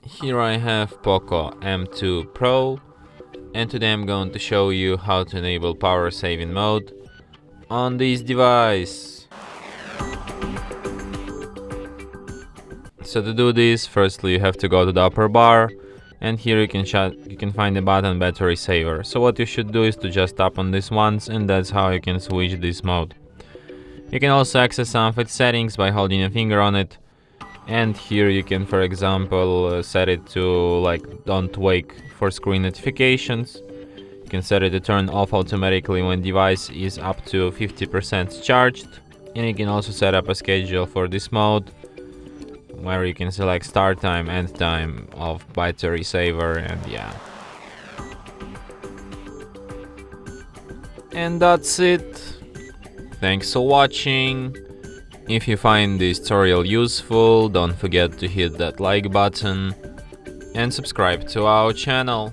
Here I have POCO M2 Pro, and today I'm going to show you how to enable power saving mode on this device. So to do this, firstly you have to go to the upper bar, and here you can find the button battery saver. So what you should do is to just tap on this once, and that's how you can switch this mode. You can also access some of its settings by holding a finger on it, and here you can, for example, set it to like don't wake for screen notifications. You can set it to turn off automatically when device is up to 50% charged, and you can also set up a schedule for this mode where you can select start time, end time of battery saver, and yeah. And that's it. Thanks for watching. If you find this tutorial useful, don't forget to hit that like button and subscribe to our channel.